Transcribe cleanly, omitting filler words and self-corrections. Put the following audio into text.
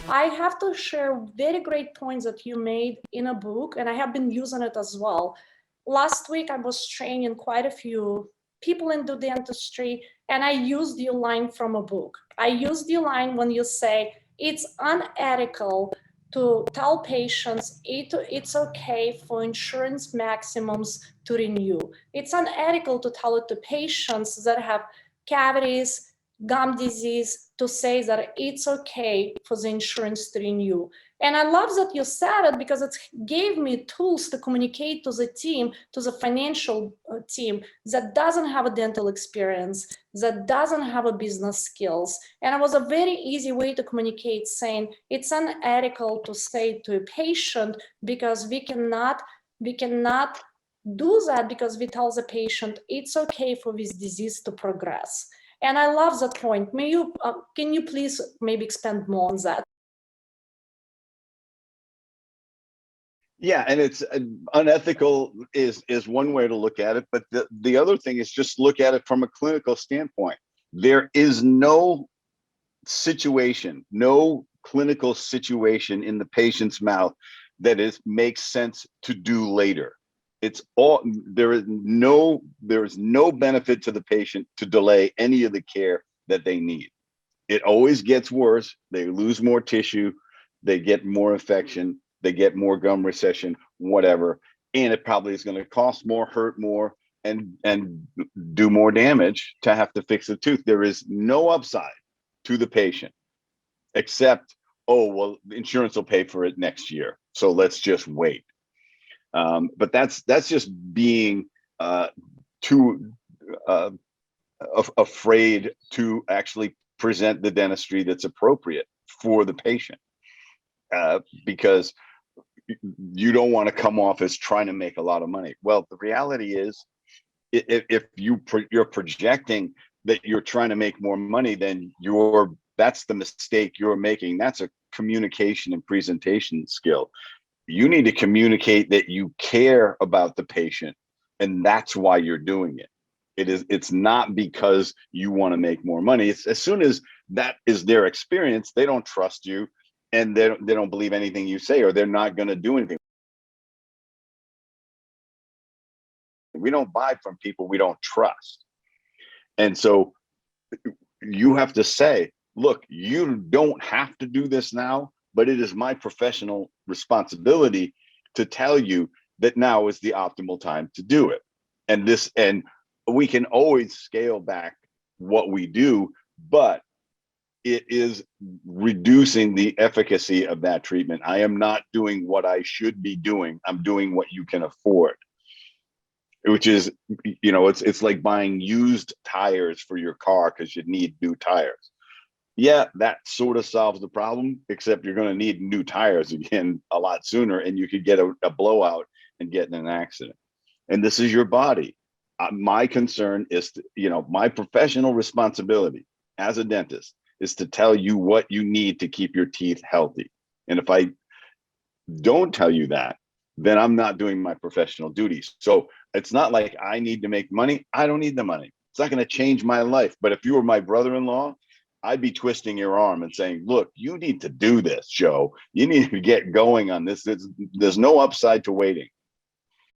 I have to share very great points that you made in a book, and I have been using it as well. Last week, I was training quite a few people in the dentistry, and I used your line from a book. I used your line when you say it's unethical to tell patients it's okay for insurance maximums to renew. It's unethical to tell it to patients that have cavities, gum disease, to say that it's okay for the insurance to renew. And I love that you said it because it gave me tools to communicate to the team, to the financial team that doesn't have a dental experience, that doesn't have a business skills. And it was a very easy way to communicate, saying it's unethical to say to a patient because we cannot do that because we tell the patient it's okay for this disease to progress. And I love that point. Can you please maybe expand more on that? Yeah, and it's unethical is one way to look at it, but the other thing is just look at it from a clinical standpoint. There is no situation, no clinical situation in the patient's mouth that makes sense to do later. It's all there is no benefit to the patient to delay any of the care that they need. It always gets worse. They lose more tissue, they get more infection, they get more gum recession, whatever, and it probably is going to cost more, hurt more, and do more damage to have to fix the tooth. There is no upside to the patient except, oh, well, the insurance will pay for it next year, so let's just wait. But that's just being too afraid to actually present the dentistry that's appropriate for the patient, because you don't want to come off as trying to make a lot of money. Well, the reality is, if you're projecting that you're trying to make more money, then that's the mistake you're making. That's a communication and presentation skill. You need to communicate that you care about the patient, and that's why you're doing it. It's not because you want to make more money. It's as soon as that is their experience, they don't trust you, and they don't believe anything you say, or they're not going to do anything. We don't buy from people we don't trust. And so you have to say, look, you don't have to do this now, but it is my professional responsibility to tell you that now is the optimal time to do it. And we can always scale back what we do, but it is reducing the efficacy of that treatment. I am not doing what I should be doing. I'm doing what you can afford, which is, it's like buying used tires for your car because you need new tires. Yeah, that sort of solves the problem, except you're going to need new tires again a lot sooner, and you could get a blowout and get in an accident. And this is your body. My concern is, my professional responsibility as a dentist is to tell you what you need to keep your teeth healthy. And if I don't tell you that, then I'm not doing my professional duties. So it's not like I need to make money. I don't need the money. It's not going to change my life. But if you were my brother-in-law, I'd be twisting your arm and saying, look, you need to do this, Joe. You need to get going on this. There's no upside to waiting.